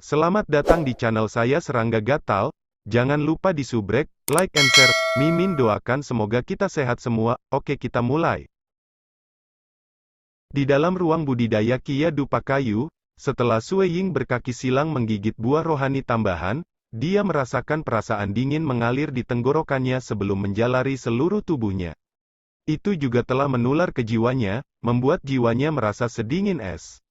Selamat datang di channel saya Serangga Gatal. Jangan lupa di subrek, like and share. Mimin doakan semoga kita sehat semua. Oke, kita mulai. Di dalam ruang budidaya Kia Dupa Kayu, setelah Sue Ying berkaki silang menggigit buah rohani tambahan, dia merasakan perasaan dingin mengalir di tenggorokannya sebelum menjalari seluruh tubuhnya. Itu juga telah menular ke jiwanya, membuat jiwanya merasa sedingin es.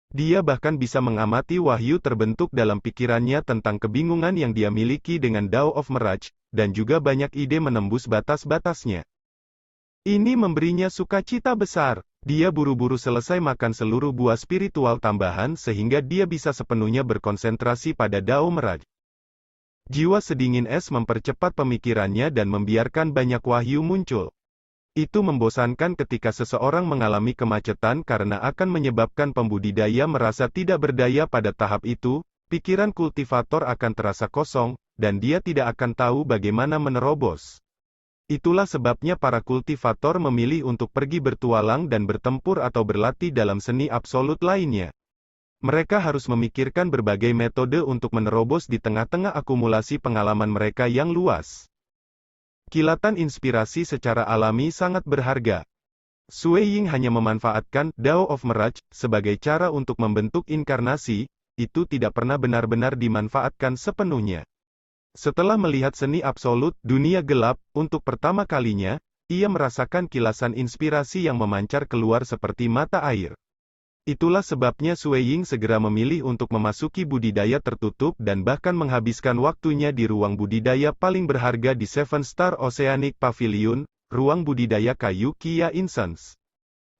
Dia bahkan bisa mengamati wahyu terbentuk dalam pikirannya tentang kebingungan yang dia miliki dengan Dao of Mirage, dan juga banyak ide menembus batas-batasnya. Ini memberinya sukacita besar. Dia buru-buru selesai makan seluruh buah spiritual tambahan sehingga dia bisa sepenuhnya berkonsentrasi pada Dao Mirage. Jiwa sedingin es mempercepat pemikirannya dan membiarkan banyak wahyu muncul. Itu membosankan ketika seseorang mengalami kemacetan karena akan menyebabkan pembudidaya merasa tidak berdaya pada tahap itu, pikiran kultivator akan terasa kosong, dan dia tidak akan tahu bagaimana menerobos. Itulah sebabnya para kultivator memilih untuk pergi bertualang dan bertempur atau berlatih dalam seni absolut lainnya. Mereka harus memikirkan berbagai metode untuk menerobos di tengah-tengah akumulasi pengalaman mereka yang luas. Kilatan inspirasi secara alami sangat berharga. Sue Ying hanya memanfaatkan Dao of Mirage sebagai cara untuk membentuk inkarnasi, itu tidak pernah benar-benar dimanfaatkan sepenuhnya. Setelah melihat seni absolut, dunia gelap, untuk pertama kalinya, ia merasakan kilasan inspirasi yang memancar keluar seperti mata air. Itulah sebabnya Sue Ying segera memilih untuk memasuki budidaya tertutup dan bahkan menghabiskan waktunya di ruang budidaya paling berharga di Seven Star Oceanic Pavilion, ruang budidaya kayu Kia Incense.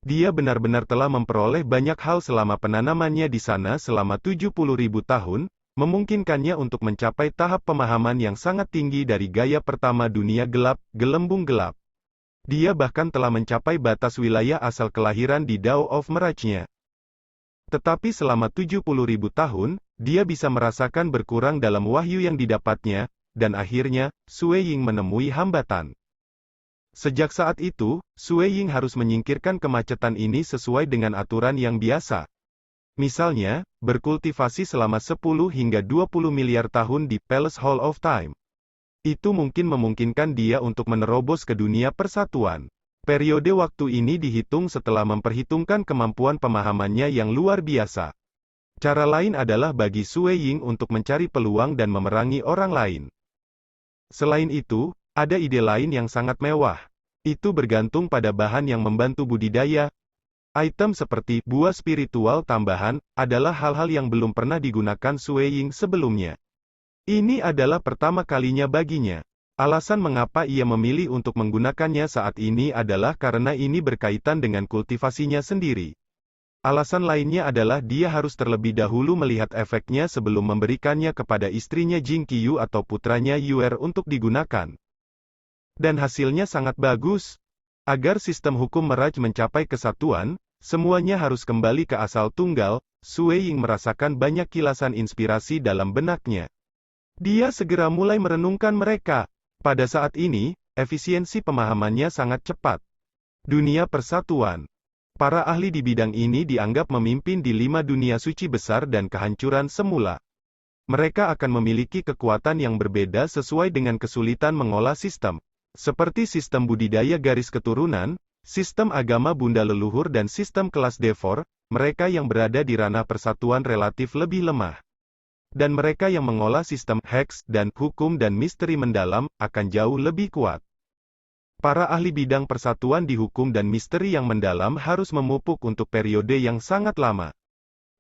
Dia benar-benar telah memperoleh banyak hal selama penanamannya di sana selama 70.000 tahun, memungkinkannya untuk mencapai tahap pemahaman yang sangat tinggi dari gaya pertama dunia gelap, gelembung gelap. Dia bahkan telah mencapai batas wilayah asal kelahiran di Dao of Mirage-nya. Tetapi selama 70.000 tahun, dia bisa merasakan berkurang dalam wahyu yang didapatnya, dan akhirnya, Sue Ying menemui hambatan. Sejak saat itu, Sue Ying harus menyingkirkan kemacetan ini sesuai dengan aturan yang biasa. Misalnya, berkultivasi selama 10 hingga 20 miliar tahun di Palace Hall of Time. Itu mungkin memungkinkan dia untuk menerobos ke dunia persatuan. Periode waktu ini dihitung setelah memperhitungkan kemampuan pemahamannya yang luar biasa. Cara lain adalah bagi Sue Ying untuk mencari peluang dan memerangi orang lain. Selain itu, ada ide lain yang sangat mewah. Itu bergantung pada bahan yang membantu budidaya. Item seperti buah spiritual tambahan adalah hal-hal yang belum pernah digunakan Sue Ying sebelumnya. Ini adalah pertama kalinya baginya. Alasan mengapa ia memilih untuk menggunakannya saat ini adalah karena ini berkaitan dengan kultivasinya sendiri. Alasan lainnya adalah dia harus terlebih dahulu melihat efeknya sebelum memberikannya kepada istrinya Jing Qiyu atau putranya Yuer untuk digunakan. Dan hasilnya sangat bagus. Agar sistem hukum Mirage mencapai kesatuan, semuanya harus kembali ke asal tunggal. Sue Ying merasakan banyak kilasan inspirasi dalam benaknya. Dia segera mulai merenungkan mereka. Pada saat ini, efisiensi pemahamannya sangat cepat. Dunia persatuan. Para ahli di bidang ini dianggap memimpin di 5 dunia suci besar dan kehancuran semula. Mereka akan memiliki kekuatan yang berbeda sesuai dengan kesulitan mengolah sistem. Seperti sistem budidaya garis keturunan, sistem agama bunda leluhur dan sistem kelas Devor, mereka yang berada di ranah persatuan relatif lebih lemah. Dan mereka yang mengolah sistem Hex dan hukum dan misteri mendalam akan jauh lebih kuat. Para ahli bidang persatuan di hukum dan misteri yang mendalam harus memupuk untuk periode yang sangat lama.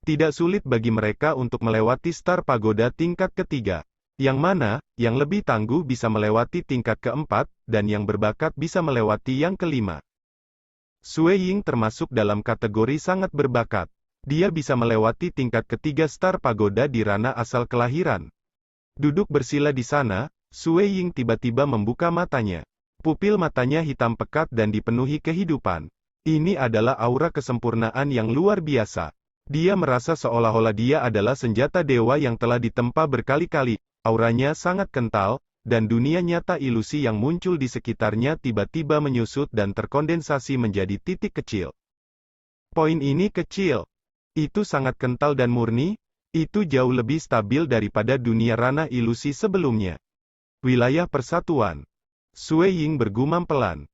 Tidak sulit bagi mereka untuk melewati Star Pagoda tingkat ketiga. Yang mana, yang lebih tangguh bisa melewati tingkat keempat, dan yang berbakat bisa melewati yang kelima. Sue Ying termasuk dalam kategori sangat berbakat. Dia bisa melewati tingkat ketiga Star Pagoda di ranah asal kelahiran. Duduk bersila di sana, Sue Ying tiba-tiba membuka matanya. Pupil matanya hitam pekat dan dipenuhi kehidupan. Ini adalah aura kesempurnaan yang luar biasa. Dia merasa seolah-olah dia adalah senjata dewa yang telah ditempa berkali-kali. Auranya sangat kental, dan dunia nyata ilusi yang muncul di sekitarnya tiba-tiba menyusut dan terkondensasi menjadi titik kecil. Poin ini kecil. Itu sangat kental dan murni. Itu jauh lebih stabil daripada dunia ranah ilusi sebelumnya. Wilayah persatuan. Sui Ying bergumam pelan.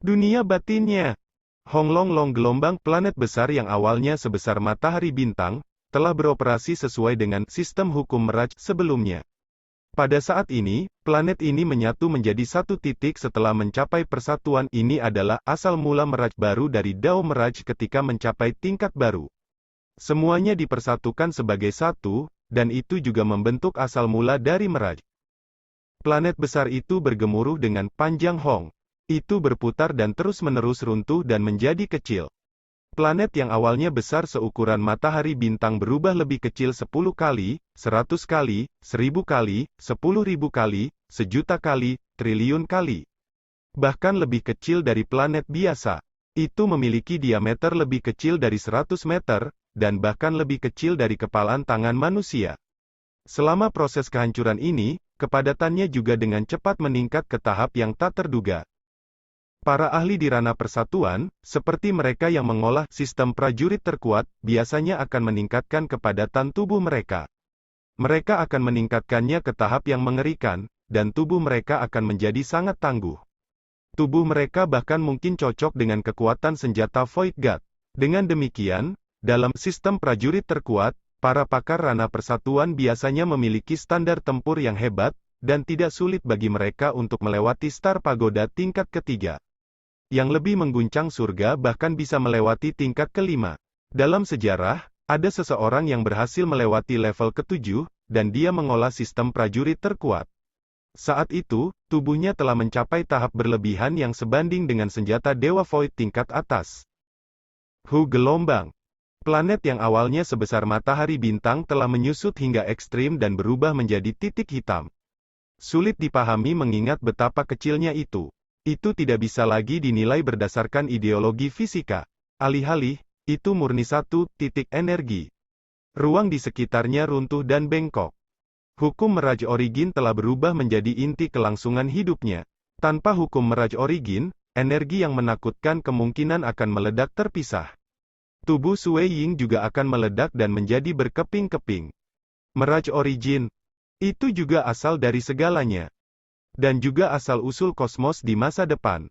Dunia batinnya. Hong Long Long, gelombang planet besar yang awalnya sebesar matahari bintang, telah beroperasi sesuai dengan sistem hukum Mirage sebelumnya. Pada saat ini, planet ini menyatu menjadi satu titik setelah mencapai persatuan. Ini adalah asal mula Mirage baru dari Dao Mirage ketika mencapai tingkat baru. Semuanya dipersatukan sebagai satu, dan itu juga membentuk asal mula dari Mirage. Planet besar itu bergemuruh dengan panjang Hong. Itu berputar dan terus-menerus runtuh dan menjadi kecil. Planet yang awalnya besar seukuran matahari bintang berubah lebih kecil 10 kali, 100 kali, 1000 kali, 10.000 kali, sejuta kali, triliun kali. Bahkan lebih kecil dari planet biasa. Itu memiliki diameter lebih kecil dari 100 meter, dan bahkan lebih kecil dari kepalan tangan manusia. Selama proses kehancuran ini, kepadatannya juga dengan cepat meningkat ke tahap yang tak terduga. Para ahli di ranah persatuan, seperti mereka yang mengolah sistem prajurit terkuat, biasanya akan meningkatkan kepadatan tubuh mereka. Mereka akan meningkatkannya ke tahap yang mengerikan, dan tubuh mereka akan menjadi sangat tangguh. Tubuh mereka bahkan mungkin cocok dengan kekuatan senjata Void God. Dengan demikian, dalam sistem prajurit terkuat, para pakar ranah persatuan biasanya memiliki standar tempur yang hebat, dan tidak sulit bagi mereka untuk melewati Star Pagoda tingkat ketiga. Yang lebih mengguncang surga bahkan bisa melewati tingkat kelima. Dalam sejarah, ada seseorang yang berhasil melewati level ketujuh, dan dia mengolah sistem prajurit terkuat. Saat itu, tubuhnya telah mencapai tahap berlebihan yang sebanding dengan senjata Dewa Void tingkat atas. Hu gelombang. Planet yang awalnya sebesar matahari bintang telah menyusut hingga ekstrim dan berubah menjadi titik hitam. Sulit dipahami mengingat betapa kecilnya itu. Itu tidak bisa lagi dinilai berdasarkan ideologi fisika. Alih-alih, itu murni satu titik energi. Ruang di sekitarnya runtuh dan bengkok. Hukum Mirage Origin telah berubah menjadi inti kelangsungan hidupnya. Tanpa hukum Mirage Origin, energi yang menakutkan kemungkinan akan meledak terpisah. Tubuh Sui Ying juga akan meledak dan menjadi berkeping-keping. Mirage Origin. Itu juga asal dari segalanya. Dan juga asal-usul kosmos di masa depan.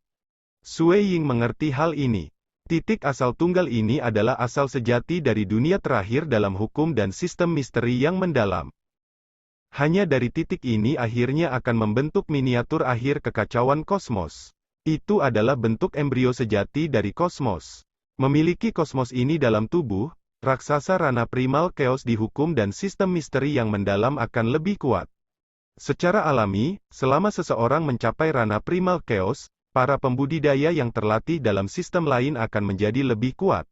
Sui Ying mengerti hal ini. Titik asal tunggal ini adalah asal sejati dari dunia terakhir dalam hukum dan sistem misteri yang mendalam. Hanya dari titik ini akhirnya akan membentuk miniatur akhir kekacauan kosmos. Itu adalah bentuk embrio sejati dari kosmos. Memiliki kosmos ini dalam tubuh, raksasa ranah primal chaos di hukum dan sistem misteri yang mendalam akan lebih kuat. Secara alami, selama seseorang mencapai ranah primal chaos, para pembudidaya yang terlatih dalam sistem lain akan menjadi lebih kuat.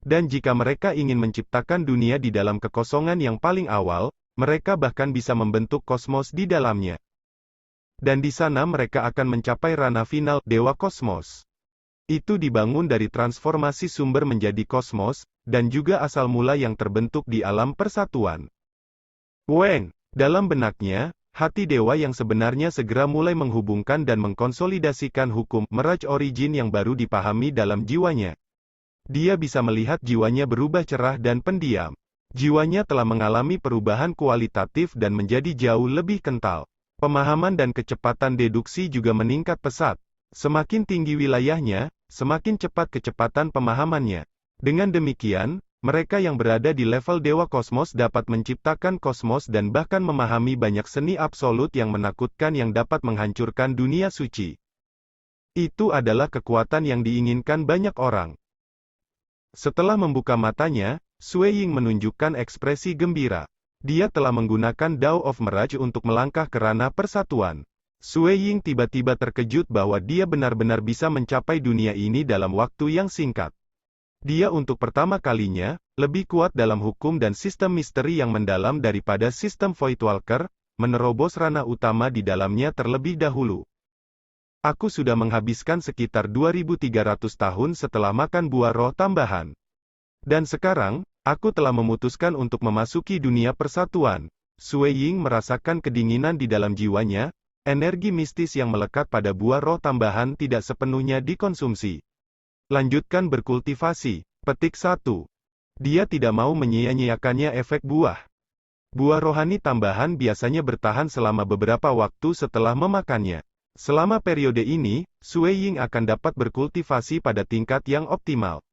Dan jika mereka ingin menciptakan dunia di dalam kekosongan yang paling awal, mereka bahkan bisa membentuk kosmos di dalamnya. Dan di sana mereka akan mencapai ranah final, Dewa Kosmos. Itu dibangun dari transformasi sumber menjadi kosmos, dan juga asal mula yang terbentuk di alam persatuan. Weng, dalam benaknya, hati dewa yang sebenarnya segera mulai menghubungkan dan mengkonsolidasikan hukum Mirage Origin yang baru dipahami dalam jiwanya. Dia bisa melihat jiwanya berubah cerah dan pendiam. Jiwanya telah mengalami perubahan kualitatif dan menjadi jauh lebih kental. Pemahaman dan kecepatan deduksi juga meningkat pesat. Semakin tinggi wilayahnya, semakin cepat kecepatan pemahamannya. Dengan demikian, mereka yang berada di level Dewa Kosmos dapat menciptakan kosmos dan bahkan memahami banyak seni absolut yang menakutkan yang dapat menghancurkan dunia suci. Itu adalah kekuatan yang diinginkan banyak orang. Setelah membuka matanya, Sui Ying menunjukkan ekspresi gembira. Dia telah menggunakan Dao of Mirage untuk melangkah ke ranah persatuan. Sui Ying tiba-tiba terkejut bahwa dia benar-benar bisa mencapai dunia ini dalam waktu yang singkat. Dia untuk pertama kalinya, lebih kuat dalam hukum dan sistem misteri yang mendalam daripada sistem Voidwalker, menerobos ranah utama di dalamnya terlebih dahulu. Aku sudah menghabiskan sekitar 2300 tahun setelah makan buah roh tambahan. Dan sekarang, aku telah memutuskan untuk memasuki dunia persatuan. Sui Ying merasakan kedinginan di dalam jiwanya, energi mistis yang melekat pada buah roh tambahan tidak sepenuhnya dikonsumsi. Lanjutkan berkultivasi. Petik 1. Dia tidak mau menyia-nyiakannya efek buah. Buah rohani tambahan biasanya bertahan selama beberapa waktu setelah memakannya. Selama periode ini, Sui Ying akan dapat berkultivasi pada tingkat yang optimal.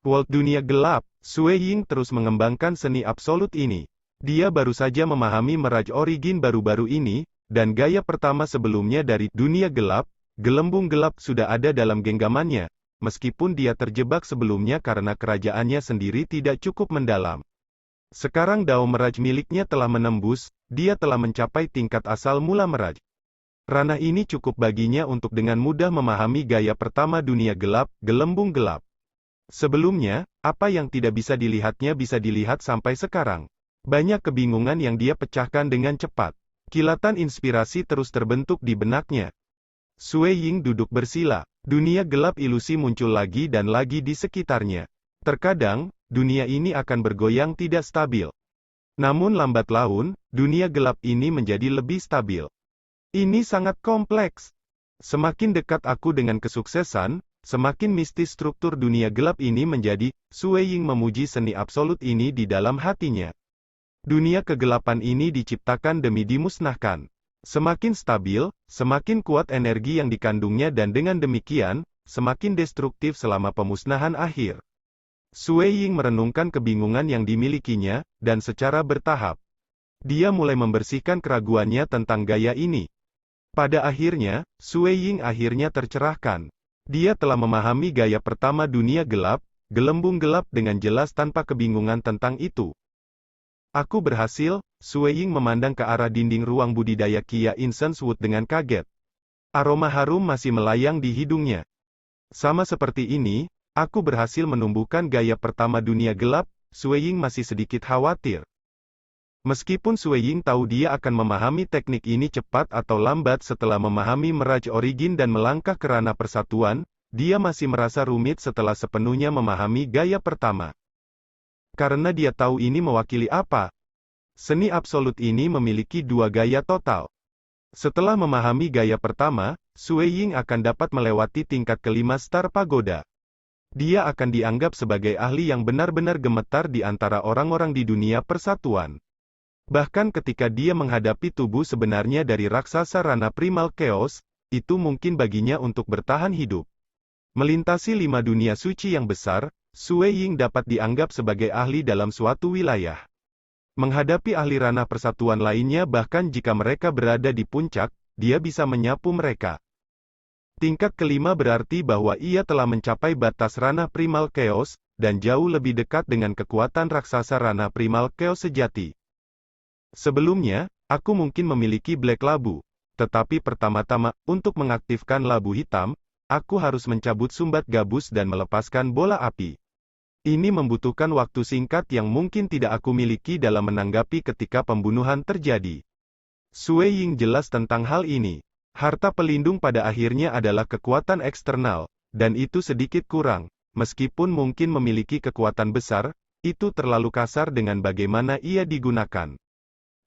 World dunia gelap, Sui Ying terus mengembangkan seni absolut ini. Dia baru saja memahami Mirage Origin baru-baru ini, dan gaya pertama sebelumnya dari dunia gelap, gelembung gelap sudah ada dalam genggamannya, meskipun dia terjebak sebelumnya karena kerajaannya sendiri tidak cukup mendalam. Sekarang Dao Mirage miliknya telah menembus, dia telah mencapai tingkat asal mula Mirage. Ranah ini cukup baginya untuk dengan mudah memahami gaya pertama dunia gelap, gelembung gelap. Sebelumnya, apa yang tidak bisa dilihatnya bisa dilihat sampai sekarang. Banyak kebingungan yang dia pecahkan dengan cepat. Kilatan inspirasi terus terbentuk di benaknya. Sui Ying duduk bersila. Dunia gelap ilusi muncul lagi dan lagi di sekitarnya. Terkadang, dunia ini akan bergoyang tidak stabil. Namun lambat laun, dunia gelap ini menjadi lebih stabil. Ini sangat kompleks. Semakin dekat aku dengan kesuksesan, semakin mistis struktur dunia gelap ini menjadi. Sui Ying memuji seni absolut ini di dalam hatinya. Dunia kegelapan ini diciptakan demi dimusnahkan. Semakin stabil, semakin kuat energi yang dikandungnya dan dengan demikian, semakin destruktif selama pemusnahan akhir. Sui Ying merenungkan kebingungan yang dimilikinya, dan secara bertahap. Dia mulai membersihkan keraguannya tentang gaya ini. Pada akhirnya, Sui Ying akhirnya tercerahkan. Dia telah memahami gaya pertama dunia gelap, gelembung gelap dengan jelas tanpa kebingungan tentang itu. Aku berhasil, Sui Ying memandang ke arah dinding ruang budidaya Kia Incense Wood dengan kaget. Aroma harum masih melayang di hidungnya. Sama seperti ini, aku berhasil menumbuhkan gaya pertama dunia gelap. Sui Ying masih sedikit khawatir. Meskipun Sui Ying tahu dia akan memahami teknik ini cepat atau lambat setelah memahami Mirage Origin dan melangkah ke ranah persatuan, dia masih merasa rumit setelah sepenuhnya memahami gaya pertama. Karena dia tahu ini mewakili apa. Seni absolut ini memiliki dua gaya total. Setelah memahami gaya pertama, Sui Ying akan dapat melewati tingkat kelima Star Pagoda. Dia akan dianggap sebagai ahli yang benar-benar gemetar di antara orang-orang di dunia persatuan. Bahkan ketika dia menghadapi tubuh sebenarnya dari raksasa Rana Primal Chaos, itu mungkin baginya untuk bertahan hidup. Melintasi 5 dunia suci yang besar, Sui Ying dapat dianggap sebagai ahli dalam suatu wilayah. Menghadapi ahli ranah persatuan lainnya bahkan jika mereka berada di puncak, dia bisa menyapu mereka. Tingkat kelima berarti bahwa ia telah mencapai batas ranah Primal Chaos, dan jauh lebih dekat dengan kekuatan raksasa ranah Primal Chaos sejati. Sebelumnya, aku mungkin memiliki Black Labu. Tetapi pertama-tama, untuk mengaktifkan labu hitam, aku harus mencabut sumbat gabus dan melepaskan bola api. Ini membutuhkan waktu singkat yang mungkin tidak aku miliki dalam menanggapi ketika pembunuhan terjadi. Sui Ying jelas tentang hal ini. Harta pelindung pada akhirnya adalah kekuatan eksternal, dan itu sedikit kurang. Meskipun mungkin memiliki kekuatan besar, itu terlalu kasar dengan bagaimana ia digunakan.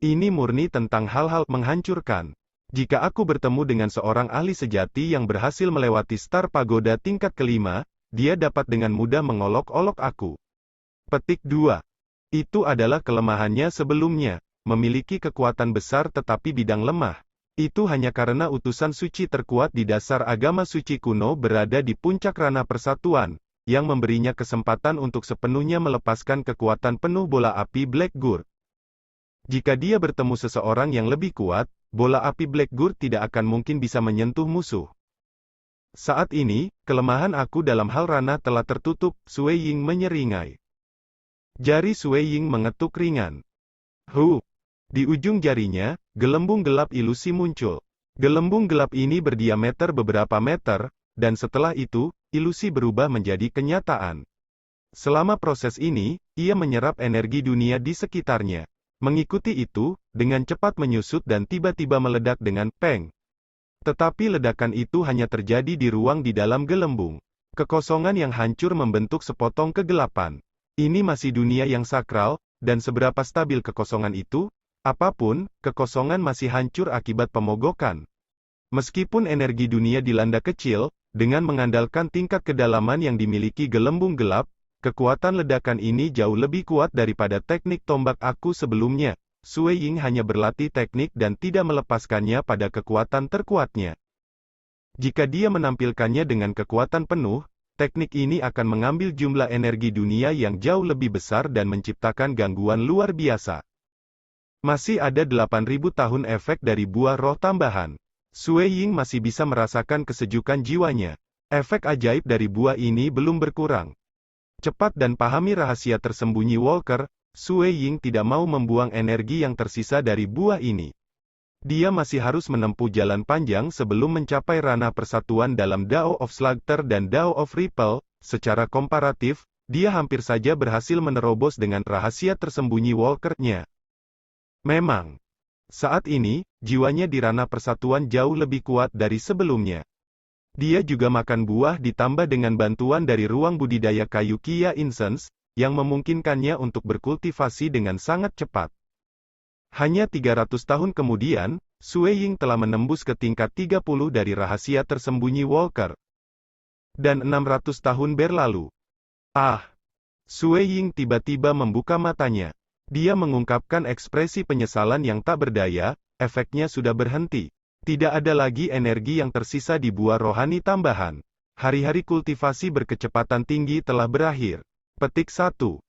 Ini murni tentang hal-hal menghancurkan. Jika aku bertemu dengan seorang ahli sejati yang berhasil melewati Star Pagoda tingkat kelima, dia dapat dengan mudah mengolok-olok aku. Petik 2. Itu adalah kelemahannya sebelumnya, memiliki kekuatan besar tetapi bidang lemah. Itu hanya karena utusan suci terkuat di dasar agama suci kuno berada di puncak ranah persatuan, yang memberinya kesempatan untuk sepenuhnya melepaskan kekuatan penuh bola api Black Gurt. Jika dia bertemu seseorang yang lebih kuat, bola api Black Gurt tidak akan mungkin bisa menyentuh musuh. Saat ini, kelemahan aku dalam hal ranah telah tertutup, Sui Ying menyeringai. Jari Sui Ying mengetuk ringan. Di ujung jarinya, gelembung gelap ilusi muncul. Gelembung gelap ini berdiameter beberapa meter, dan setelah itu, ilusi berubah menjadi kenyataan. Selama proses ini, ia menyerap energi dunia di sekitarnya. Mengikuti itu, dengan cepat menyusut dan tiba-tiba meledak dengan peng. Tetapi ledakan itu hanya terjadi di ruang di dalam gelembung. Kekosongan yang hancur membentuk sepotong kegelapan. Ini masih dunia yang sakral, dan seberapa stabil kekosongan itu? Apapun, kekosongan masih hancur akibat pemogokan. Meskipun energi dunia dilanda kecil, dengan mengandalkan tingkat kedalaman yang dimiliki gelembung gelap, Kekuatan ledakan ini jauh lebih kuat daripada teknik tombak aku sebelumnya. Sui Ying hanya berlatih teknik dan tidak melepaskannya pada kekuatan terkuatnya. Jika dia menampilkannya dengan kekuatan penuh, teknik ini akan mengambil jumlah energi dunia yang jauh lebih besar dan menciptakan gangguan luar biasa. Masih ada 8.000 tahun efek dari buah roh tambahan. Sui Ying masih bisa merasakan kesejukan jiwanya. Efek ajaib dari buah ini belum berkurang. Cepat dan pahami rahasia tersembunyi Walker, Sui Ying tidak mau membuang energi yang tersisa dari buah ini. Dia masih harus menempuh jalan panjang sebelum mencapai ranah persatuan dalam Dao of Slaughter dan Dao of Ripple. Secara komparatif, dia hampir saja berhasil menerobos dengan rahasia tersembunyi Walker-nya. Memang, saat ini, jiwanya di ranah persatuan jauh lebih kuat dari sebelumnya. Dia juga makan buah ditambah dengan bantuan dari ruang budidaya kayu Kia Incense, yang memungkinkannya untuk berkultivasi dengan sangat cepat. Hanya 300 tahun kemudian, Sui Ying telah menembus ke tingkat 30 dari rahasia tersembunyi Walker. Dan 600 tahun berlalu. Sui Ying tiba-tiba membuka matanya. Dia mengungkapkan ekspresi penyesalan yang tak berdaya, efeknya sudah berhenti. Tidak ada lagi energi yang tersisa di buah rohani tambahan. Hari-hari kultivasi berkecepatan tinggi telah berakhir. Petik 1.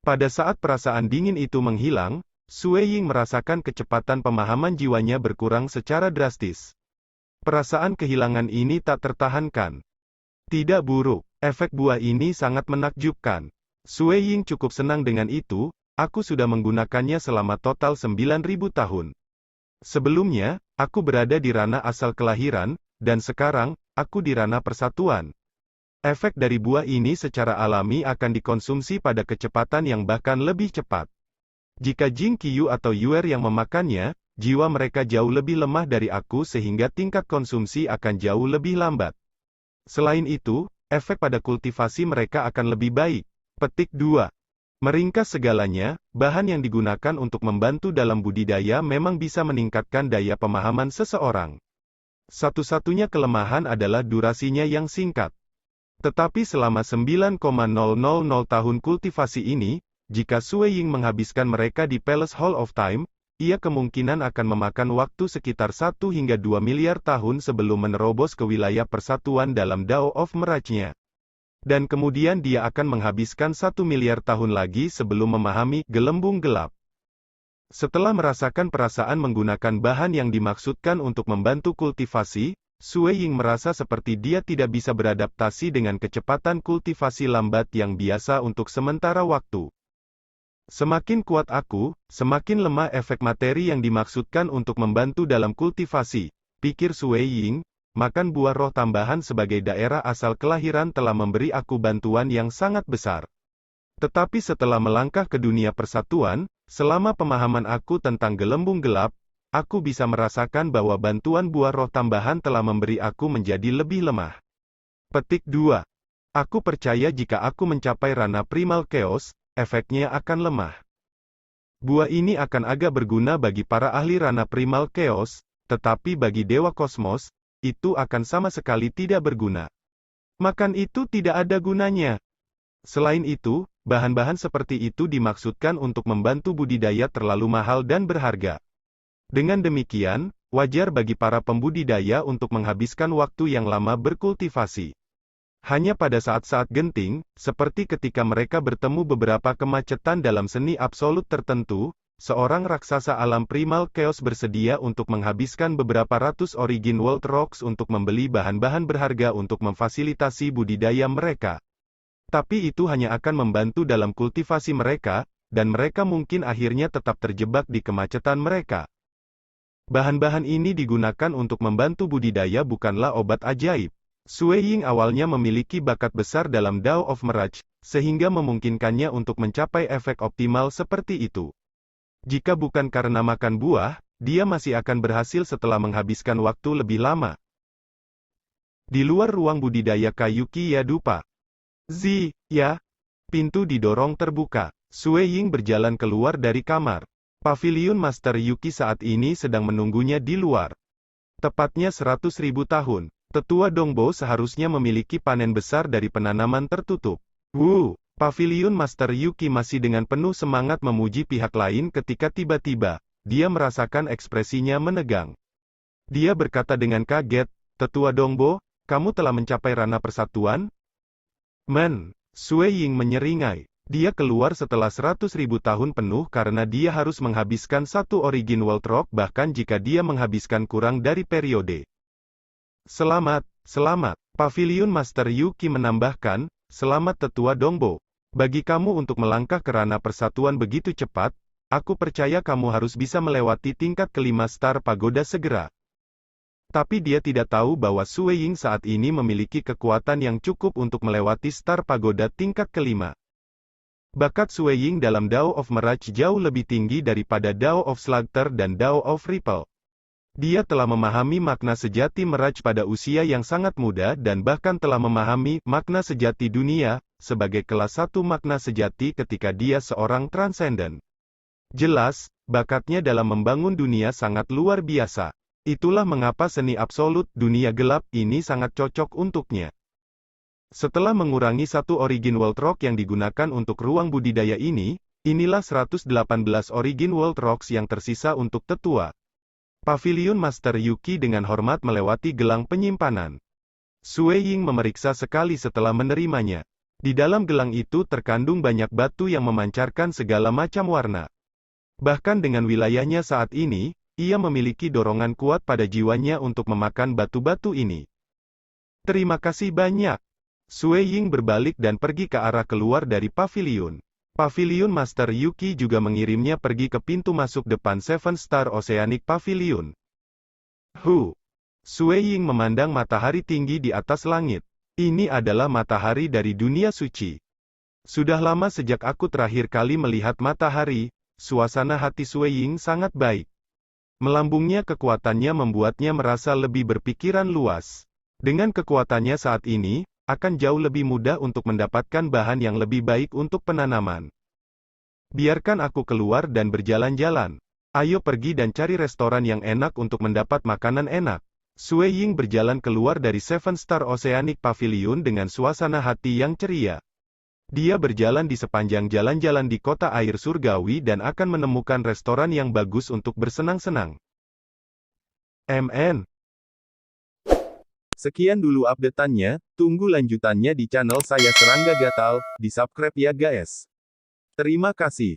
Pada saat perasaan dingin itu menghilang, Sui Ying merasakan kecepatan pemahaman jiwanya berkurang secara drastis. Perasaan kehilangan ini tak tertahankan. Tidak buruk, efek buah ini sangat menakjubkan. Sui Ying cukup senang dengan itu, aku sudah menggunakannya selama total 9.000 tahun. Sebelumnya, aku berada di ranah asal kelahiran, dan sekarang, aku di ranah persatuan. Efek dari buah ini secara alami akan dikonsumsi pada kecepatan yang bahkan lebih cepat. Jika Jing Qiu atau Yuer yang memakannya, jiwa mereka jauh lebih lemah dari aku sehingga tingkat konsumsi akan jauh lebih lambat. Selain itu, efek pada kultivasi mereka akan lebih baik. Petik 2. Meringkas segalanya, bahan yang digunakan untuk membantu dalam budidaya memang bisa meningkatkan daya pemahaman seseorang. Satu-satunya kelemahan adalah durasinya yang singkat. Tetapi selama 9,000 tahun kultivasi ini, jika Sui Ying menghabiskan mereka di Palace Hall of Time, ia kemungkinan akan memakan waktu sekitar 1 hingga 2 miliar tahun sebelum menerobos ke wilayah persatuan dalam Dao of Mirage-nya. Dan kemudian dia akan menghabiskan 1 miliar tahun lagi sebelum memahami gelembung gelap. Setelah merasakan perasaan menggunakan bahan yang dimaksudkan untuk membantu kultivasi, Sui Ying merasa seperti dia tidak bisa beradaptasi dengan kecepatan kultivasi lambat yang biasa untuk sementara waktu. Semakin kuat aku, semakin lemah efek materi yang dimaksudkan untuk membantu dalam kultivasi, pikir Sui Ying. Makan buah roh tambahan sebagai daerah asal kelahiran telah memberi aku bantuan yang sangat besar. Tetapi setelah melangkah ke dunia persatuan, selama pemahaman aku tentang gelembung gelap, aku bisa merasakan bahwa bantuan buah roh tambahan telah memberi aku menjadi lebih lemah. Petik 2. Aku percaya jika aku mencapai ranah primal chaos, efeknya akan lemah. Buah ini akan agak berguna bagi para ahli ranah primal chaos, tetapi bagi dewa kosmos, itu akan sama sekali tidak berguna. Makan itu tidak ada gunanya. Selain itu, bahan-bahan seperti itu dimaksudkan untuk membantu budidaya terlalu mahal dan berharga. Dengan demikian, wajar bagi para pembudidaya untuk menghabiskan waktu yang lama berkultivasi. Hanya pada saat-saat genting, seperti ketika mereka bertemu beberapa kemacetan dalam seni absolut tertentu, seorang raksasa alam primal chaos bersedia untuk menghabiskan beberapa ratus origin world rocks untuk membeli bahan-bahan berharga untuk memfasilitasi budidaya mereka. Tapi itu hanya akan membantu dalam kultivasi mereka, dan mereka mungkin akhirnya tetap terjebak di kemacetan mereka. Bahan-bahan ini digunakan untuk membantu budidaya bukanlah obat ajaib. Sui Ying awalnya memiliki bakat besar dalam Dao of Mirage, sehingga memungkinkannya untuk mencapai efek optimal seperti itu. Jika bukan karena makan buah, dia masih akan berhasil setelah menghabiskan waktu lebih lama. Di luar ruang budidaya kayu Kia Dupa. Ya. Pintu didorong terbuka. Sui Ying berjalan keluar dari kamar. Paviliun Master Yuki saat ini sedang menunggunya di luar. Tepatnya 100.000 tahun. Tetua Dongbo seharusnya memiliki panen besar dari penanaman tertutup. Paviliun Master Yuki masih dengan penuh semangat memuji pihak lain ketika tiba-tiba, dia merasakan ekspresinya menegang. Dia berkata dengan kaget, "Tetua Dongbo, kamu telah mencapai ranah persatuan?" Sui Ying menyeringai. Dia keluar setelah 100.000 tahun penuh karena dia harus menghabiskan satu Origin World Rock bahkan jika dia menghabiskan kurang dari periode. Selamat, selamat. Paviliun Master Yuki menambahkan, "Selamat Tetua Dongbo. Bagi kamu untuk melangkah ke ranah persatuan begitu cepat, aku percaya kamu harus bisa melewati tingkat kelima Star Pagoda segera." Tapi dia tidak tahu bahwa Sui Ying saat ini memiliki kekuatan yang cukup untuk melewati Star Pagoda tingkat kelima. Bakat Sui Ying dalam Dao of Mirage jauh lebih tinggi daripada Dao of Slugter dan Dao of Ripple. Dia telah memahami makna sejati Mirage pada usia yang sangat muda dan bahkan telah memahami makna sejati dunia, sebagai kelas 1 makna sejati ketika dia seorang transcendent. Jelas, bakatnya dalam membangun dunia sangat luar biasa. Itulah mengapa seni absolut dunia gelap ini sangat cocok untuknya. Setelah mengurangi satu Origin World Rock yang digunakan untuk ruang budidaya ini, inilah 118 Origin World Rocks yang tersisa untuk tetua. Paviliun Master Yuki dengan hormat melewati gelang penyimpanan. Sui Ying memeriksa sekali setelah menerimanya. Di dalam gelang itu terkandung banyak batu yang memancarkan segala macam warna. Bahkan dengan wilayahnya saat ini, ia memiliki dorongan kuat pada jiwanya untuk memakan batu-batu ini. Terima kasih banyak. Sui Ying berbalik dan pergi ke arah keluar dari paviliun. Paviliun Master Yuki juga mengirimnya pergi ke pintu masuk depan Seven Star Oceanic Pavilion. Sui Ying memandang matahari tinggi di atas langit. Ini adalah matahari dari dunia suci. Sudah lama sejak aku terakhir kali melihat matahari, suasana hati Sui Ying sangat baik. Melambungnya kekuatannya membuatnya merasa lebih berpikiran luas. Dengan kekuatannya saat ini, akan jauh lebih mudah untuk mendapatkan bahan yang lebih baik untuk penanaman. Biarkan aku keluar dan berjalan-jalan. Ayo pergi dan cari restoran yang enak untuk mendapat makanan enak. Sui Ying berjalan keluar dari Seven Star Oceanic Pavilion dengan suasana hati yang ceria. Dia berjalan di sepanjang jalan-jalan di kota air surgawi dan akan menemukan restoran yang bagus untuk bersenang-senang. Sekian dulu update-annya, tunggu lanjutannya di channel saya Serangga Gatal, di subscribe ya guys. Terima kasih.